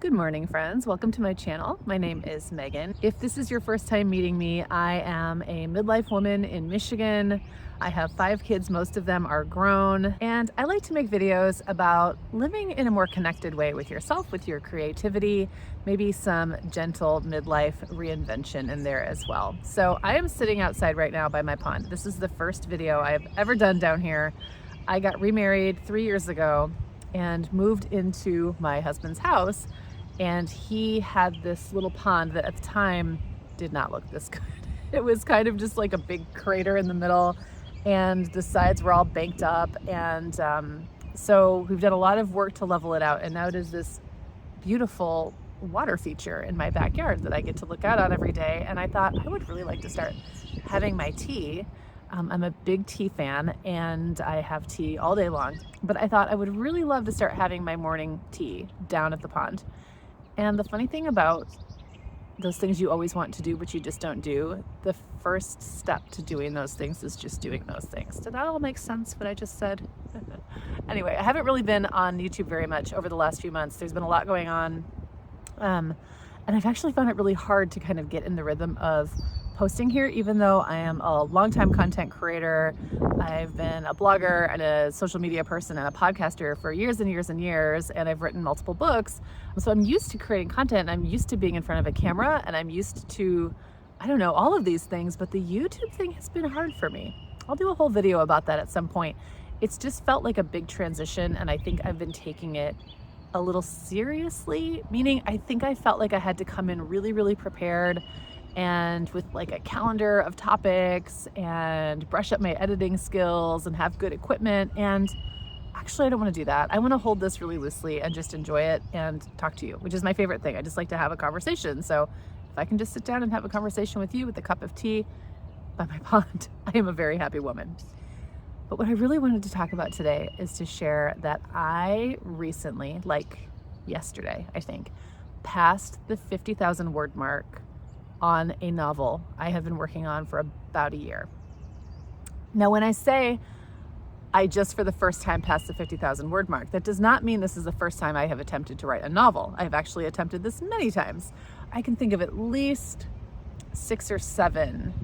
Good morning, friends. Welcome to my channel. My name is Megan. If this is your first time meeting me, I am a midlife woman in Michigan. I have 5 kids, most of them are grown, and I like to make videos about living in a more connected way with yourself, with your creativity, maybe some gentle midlife reinvention in there as well. So I am sitting outside right now by my pond. This is the first video I have ever done down here. I got remarried 3 years ago and moved into my husband's house, and he had this little pond that at the time did not look this good. It was kind of just like a big crater in the middle, and the sides were all banked up, and so we've done a lot of work to level it out, and now it is this beautiful water feature in my backyard that I get to look out on every day. And I thought I would really like to start having my tea. I'm a big tea fan and I have tea all day long, but I thought I would really love to start having my morning tea down at the pond. And the funny thing about those things you always want to do but you just don't do, the first step to doing those things is just doing those things. Did that all make sense what I just said? Anyway, I haven't really been on YouTube very much over the last few months. There's been a lot going on, and I've actually found it really hard to kind of get in the rhythm of posting here, even though I am a longtime content creator. I've been a blogger and a social media person and a podcaster for years and years and years, and I've written multiple books. So I'm used to creating content, I'm used to being in front of a camera, and I'm used to, I don't know, all of these things, but the YouTube thing has been hard for me. I'll do a whole video about that at some point. It's just felt like a big transition, and I think I've been taking it a little seriously, meaning I think I felt like I had to come in really, really prepared and with like a calendar of topics and brush up my editing skills and have good equipment. And actually, I don't want to do that. I want to hold this really loosely and just enjoy it and talk to you, which is my favorite thing. I just like to have a conversation. So if I can just sit down and have a conversation with you with a cup of tea by my pond, I am a very happy woman. But what I really wanted to talk about today is to share that I recently, like yesterday, I think, passed the 50,000 word mark on a novel I have been working on for about a year. Now, when I say I just for the first time passed the 50,000 word mark, that does not mean this is the first time I have attempted to write a novel. I have actually attempted this many times. I can think of at least 6 or 7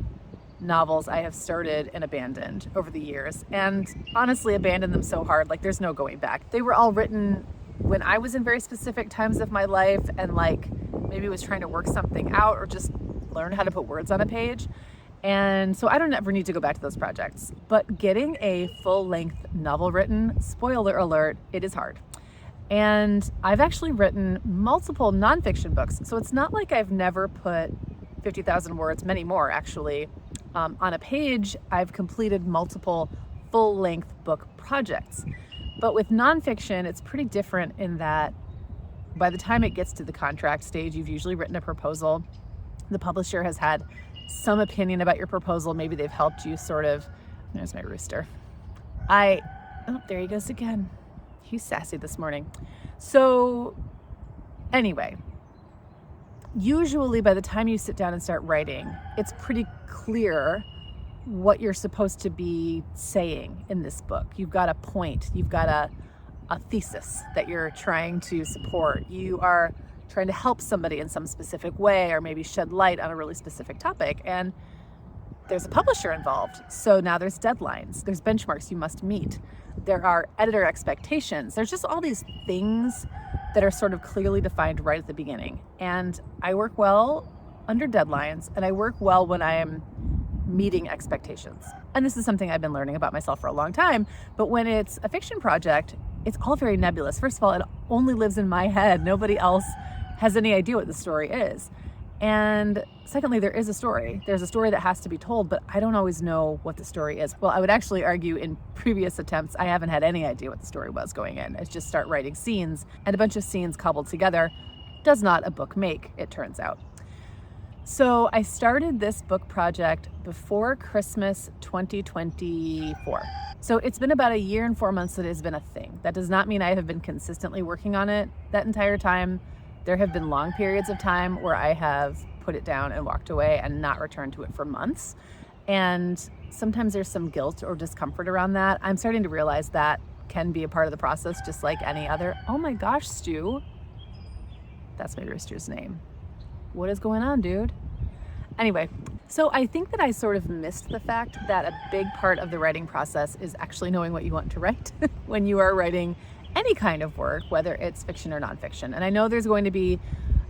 novels I have started and abandoned over the years, and honestly abandoned them so hard, like there's no going back. They were all written when I was in very specific times of my life and like maybe was trying to work something out or just learn how to put words on a page. And so I don't ever need to go back to those projects. But getting a full-length novel written, spoiler alert, it is hard. And I've actually written multiple nonfiction books. So it's not like I've never put 50,000 words, many more actually, on a page. I've completed multiple full-length book projects. But with nonfiction, it's pretty different in that by the time it gets to the contract stage, you've usually written a proposal. The publisher has had some opinion about your proposal. Maybe they've helped you sort of, there's my rooster. Oh, there he goes again. He's sassy this morning. So anyway, usually by the time you sit down and start writing, it's pretty clear what you're supposed to be saying in this book. You've got a point, you've got a thesis that you're trying to support. You are trying to help somebody in some specific way, or maybe shed light on a really specific topic. And there's a publisher involved. So now there's deadlines, there's benchmarks you must meet. There are editor expectations. There's just all these things that are sort of clearly defined right at the beginning. And I work well under deadlines, and I work well when I am meeting expectations. And this is something I've been learning about myself for a long time. But when it's a fiction project, it's all very nebulous. First of all, it only lives in my head. Nobody else has any idea what the story is. And secondly, there is a story. There's a story that has to be told, but I don't always know what the story is. Well, I would actually argue in previous attempts, I haven't had any idea what the story was going in. I just start writing scenes, and a bunch of scenes cobbled together does not a book make, it turns out. So I started this book project before Christmas 2024. So it's been about a year and 4 months that it has been a thing. That does not mean I have been consistently working on it that entire time. There have been long periods of time where I have put it down and walked away and not returned to it for months. And sometimes there's some guilt or discomfort around that. I'm starting to realize that can be a part of the process, just like any other. Oh my gosh, Stu. That's my rooster's name. What is going on, dude? Anyway, so I think that I sort of missed the fact that a big part of the writing process is actually knowing what you want to write when you are writing any kind of work, whether it's fiction or nonfiction. And I know there's going to be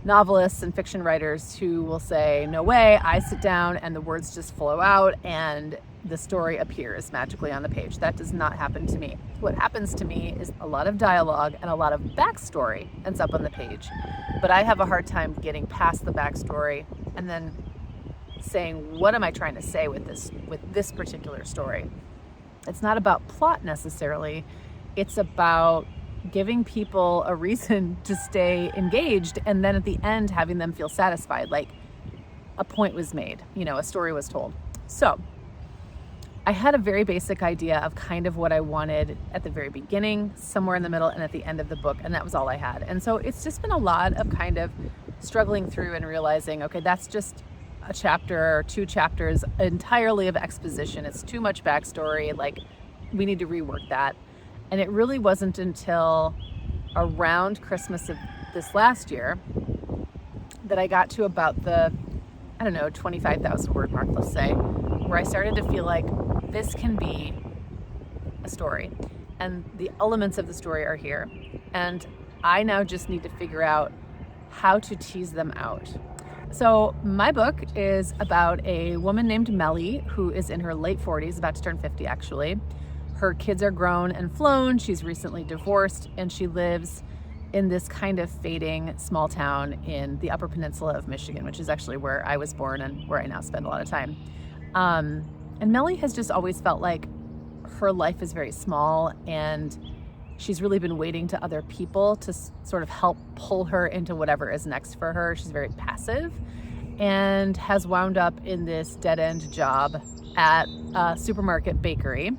novelists and fiction writers who will say, no way, I sit down and the words just flow out and the story appears magically on the page. That does not happen to me. What happens to me is a lot of dialogue and a lot of backstory ends up on the page. But I have a hard time getting past the backstory and then saying, what am I trying to say with this particular story? It's not about plot necessarily. It's about giving people a reason to stay engaged, and then at the end having them feel satisfied, like a point was made, a story was told. So I had a very basic idea of kind of what I wanted at the very beginning, somewhere in the middle, and at the end of the book, and that was all I had. And so it's just been a lot of kind of struggling through and realizing, okay, that's just a chapter or 2 chapters entirely of exposition. It's too much backstory, like we need to rework that. And it really wasn't until around Christmas of this last year that I got to about the, 25,000 word mark, let's say, where I started to feel like this can be a story. And the elements of the story are here. And I now just need to figure out how to tease them out. So my book is about a woman named Melly who is in her late 40s, about to turn 50 actually. Her kids are grown and flown. She's recently divorced, and she lives in this kind of fading small town in the Upper Peninsula of Michigan, which is actually where I was born and where I now spend a lot of time. And Melly has just always felt like her life is very small, and she's really been waiting to other people to sort of help pull her into whatever is next for her. She's very passive and has wound up in this dead-end job at a supermarket bakery,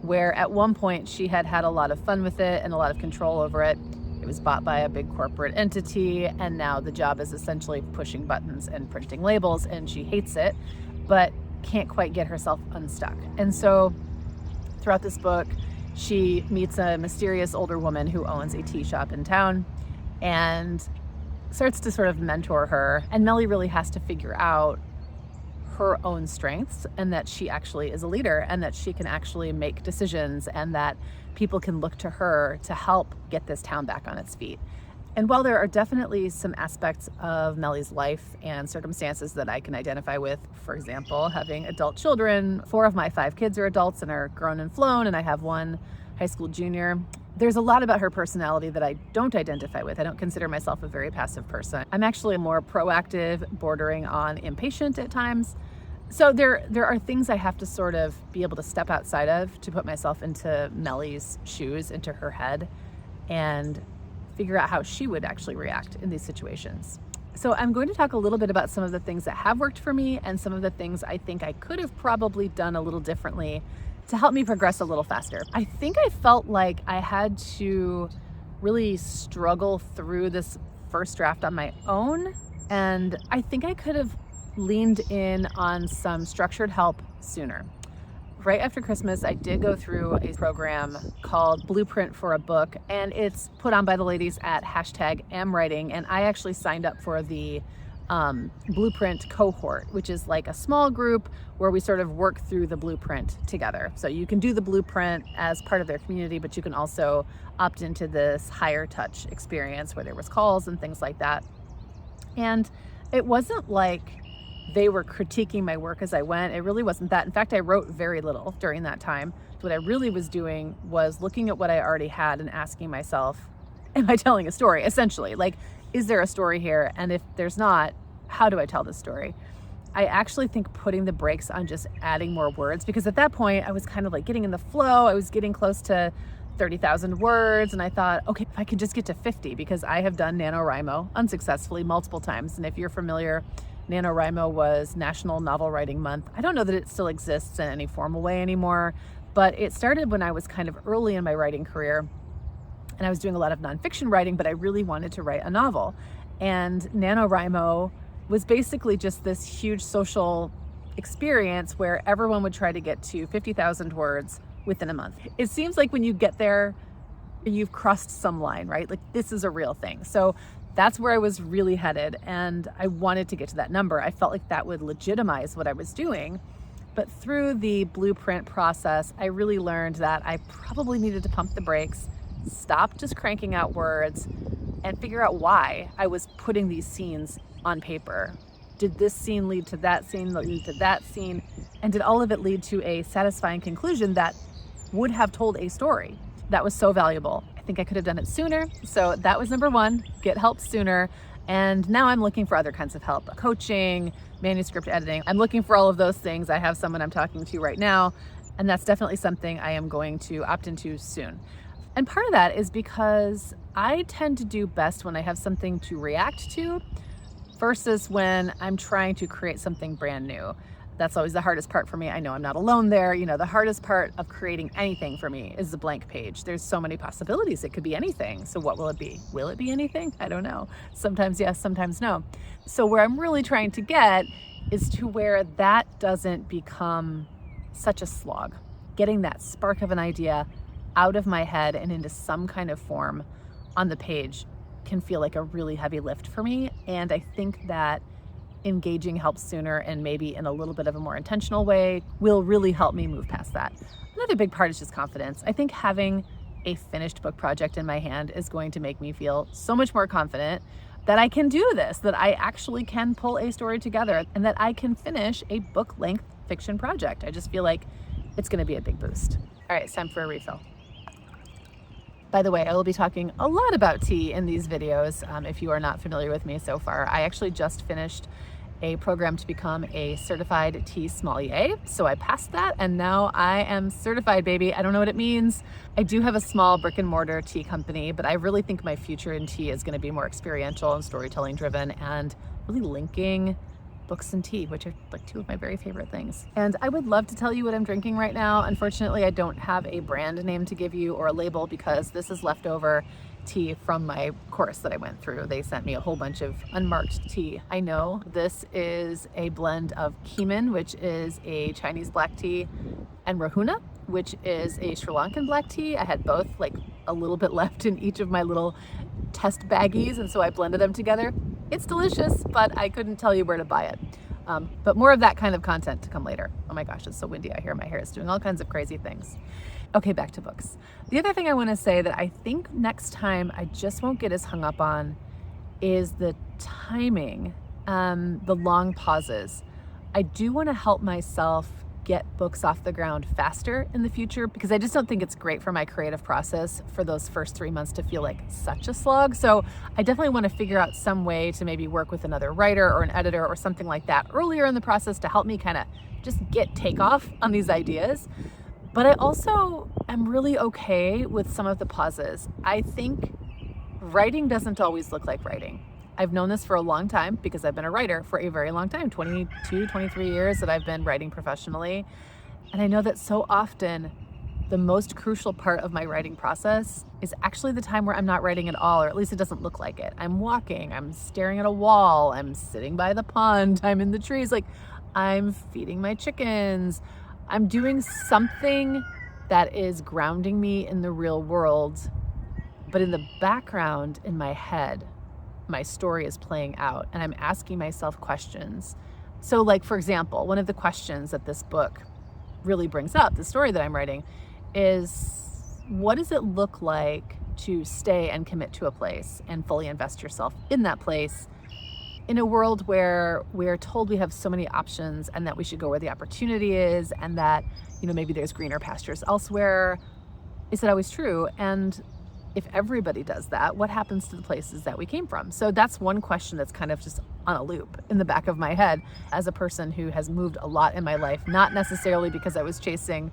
where at one point she had a lot of fun with it and a lot of control over it. It was bought by a big corporate entity, and now the job is essentially pushing buttons and printing labels, and she hates it, but can't quite get herself unstuck. And so throughout this book, she meets a mysterious older woman who owns a tea shop in town and starts to sort of mentor her. And Melly really has to figure out her own strengths, and that she actually is a leader, and that she can actually make decisions, and that people can look to her to help get this town back on its feet. And while there are definitely some aspects of Melly's life and circumstances that I can identify with, for example, having adult children, 4 of my 5 kids are adults and are grown and flown, and I have 1 high school junior. There's a lot about her personality that I don't identify with. I don't consider myself a very passive person. I'm actually more proactive, bordering on impatient at times. So there are things I have to sort of be able to step outside of to put myself into Melly's shoes, into her head, and figure out how she would actually react in these situations. So I'm going to talk a little bit about some of the things that have worked for me and some of the things I think I could have probably done a little differently to help me progress a little faster. I think I felt like I had to really struggle through this first draft on my own, and I think I could have leaned in on some structured help sooner. Right after Christmas, I did go through a program called Blueprint for a Book, and it's put on by the ladies at #AmWriting, and I actually signed up for the Blueprint cohort, which is like a small group where we sort of work through the blueprint together. So you can do the blueprint as part of their community, but you can also opt into this higher touch experience where there was calls and things like that. And it wasn't like they were critiquing my work as I went. It really wasn't that. In fact, I wrote very little during that time. What I really was doing was looking at what I already had and asking myself, am I telling a story? Essentially, like, is there a story here? And if there's not, how do I tell this story? I actually think putting the brakes on just adding more words, because at that point I was kind of like getting in the flow. I was getting close to 30,000 words, and I thought, okay, if I could just get to 50, because I have done NaNoWriMo unsuccessfully multiple times. And if you're familiar, NaNoWriMo was National Novel Writing Month. I don't know that it still exists in any formal way anymore, but it started when I was kind of early in my writing career, and I was doing a lot of nonfiction writing, but I really wanted to write a novel. And NaNoWriMo was basically just this huge social experience where everyone would try to get to 50,000 words within a month. It seems like when you get there, you've crossed some line, right? Like, this is a real thing. So That's where I was really headed, and I wanted to get to that number. I felt like that would legitimize what I was doing. But through the blueprint process, I really learned that I probably needed to pump the brakes, stop just cranking out words, and figure out why I was putting these scenes on paper. Did this scene lead to that scene, lead to that scene? And did all of it lead to a satisfying conclusion that would have told a story? That was so valuable. I think I could have done it sooner. So that was number one, get help sooner. And now I'm looking for other kinds of help, coaching, manuscript editing. I'm looking for all of those things. I have someone I'm talking to right now, and that's definitely something I am going to opt into soon. And part of that is because I tend to do best when I have something to react to versus when I'm trying to create something brand new. That's always the hardest part for me. I know I'm not alone there. You know, the hardest part of creating anything for me is the blank page. There's so many possibilities. It could be anything. So what will it be? Will it be anything? I don't know. Sometimes yes, sometimes no. So where I'm really trying to get is to where that doesn't become such a slog. Getting that spark of an idea out of my head and into some kind of form on the page can feel like a really heavy lift for me. And I think that engaging help sooner and maybe in a little bit of a more intentional way will really help me move past that. Another big part is just confidence. I think having a finished book project in my hand is going to make me feel so much more confident that I can do this, that I actually can pull a story together, and that I can finish a book-length fiction project. I just feel like it's going to be a big boost. All right, it's time for a refill. By the way, I will be talking a lot about tea in these videos. If you are not familiar with me so far, I actually just finished a program to become a certified tea sommelier. So I passed that and now I am certified, baby. I don't know what it means. I do have a small brick and mortar tea company, but I really think my future in tea is going to be more experiential and storytelling driven and really linking books and tea, which are like two of my very favorite things. And I would love to tell you what I'm drinking right now. Unfortunately, I don't have a brand name to give you or a label because this is leftover tea from my course that I went through. They sent me a whole bunch of unmarked tea. I know this is a blend of Keeman, which is a Chinese black tea, and Rahuna, which is a Sri Lankan black tea. I had both, like a little bit left in each of my little test baggies, and so I blended them together. It's delicious, but I couldn't tell you where to buy it. But more of that kind of content to come later. Oh my gosh, it's so windy out here. My hair is doing all kinds of crazy things. Okay, back to books. The other thing I want to say that I think next time I just won't get as hung up on is the timing, the long pauses. I do want to help myself get books off the ground faster in the future because I just don't think it's great for my creative process for those first 3 months to feel like such a slog. So I definitely want to figure out some way to maybe work with another writer or an editor or something like that earlier in the process to help me kind of just get takeoff on these ideas. But I also am really okay with some of the pauses. I think writing doesn't always look like writing. I've known this for a long time because I've been a writer for a very long time, 22, 23 years that I've been writing professionally. And I know that so often the most crucial part of my writing process is actually the time where I'm not writing at all, or at least it doesn't look like it. I'm walking, I'm staring at a wall, I'm sitting by the pond, I'm in the trees, like I'm feeding my chickens. I'm doing something that is grounding me in the real world, but in the background, in my head, my story is playing out and I'm asking myself questions. So like, for example, one of the questions that this book really brings up, the story that I'm writing, is what does it look like to stay and commit to a place and fully invest yourself in that place in a world where we're told we have so many options and that we should go where the opportunity is and that, you know, maybe there's greener pastures elsewhere. Is that always true? And if everybody does that, what happens to the places that we came from? So that's one question that's kind of just on a loop in the back of my head as a person who has moved a lot in my life, not necessarily because I was chasing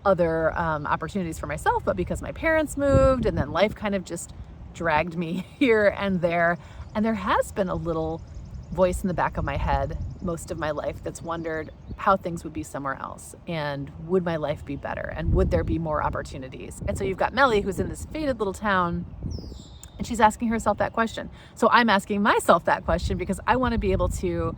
other opportunities for myself, but because my parents moved and then life kind of just dragged me here and there. And there has been a little voice in the back of my head most of my life that's wondered how things would be somewhere else and would my life be better and would there be more opportunities. And so you've got Melly who's in this faded little town and she's asking herself that question. So I'm asking myself that question because I want to be able to,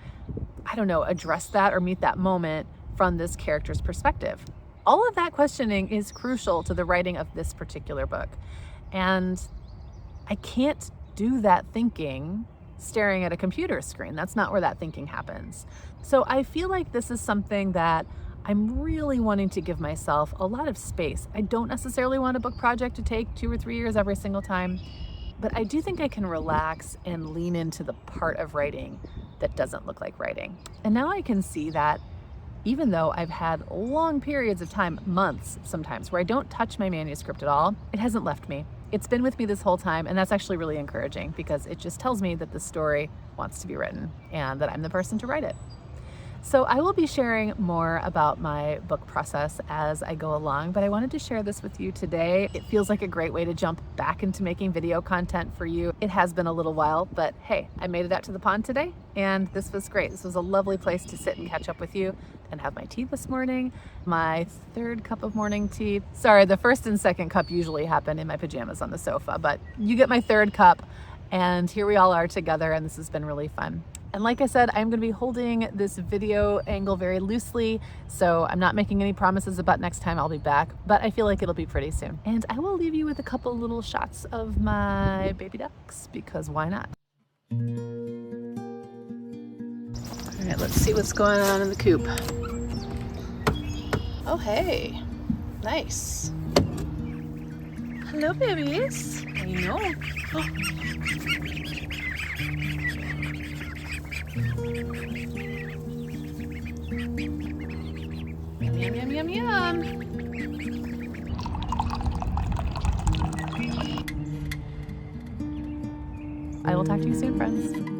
I don't know, address that or meet that moment from this character's perspective. All of that questioning is crucial to the writing of this particular book. And I can't do that thinking staring at a computer screen. That's not where that thinking happens. So I feel like this is something that I'm really wanting to give myself a lot of space. I don't necessarily want a book project to take 2 or 3 years every single time, but I do think I can relax and lean into the part of writing that doesn't look like writing. And now I can see that even though I've had long periods of time, months sometimes, where I don't touch my manuscript at all, it hasn't left me. It's been with me this whole time, and that's actually really encouraging because it just tells me that the story wants to be written and that I'm the person to write it. So I will be sharing more about my book process as I go along, but I wanted to share this with you today. It feels like a great way to jump back into making video content for you. It has been a little while, but hey, I made it out to the pond today, and this was great. This was a lovely place to sit and catch up with you and have my tea this morning, my 3rd cup of morning tea. Sorry, the 1st and 2nd cup usually happen in my pajamas on the sofa, but you get my 3rd cup, and here we all are together, and this has been really fun. And like I said, I'm going to be holding this video angle very loosely, so I'm not making any promises about next time I'll be back, but I feel like it'll be pretty soon. And I will leave you with a couple little shots of my baby ducks, because why not? All right, let's see what's going on in the coop. Oh, hey, nice. Hello, babies. I know. Oh. Yum, yum, yum, yum, yum. I will talk to you soon, friends.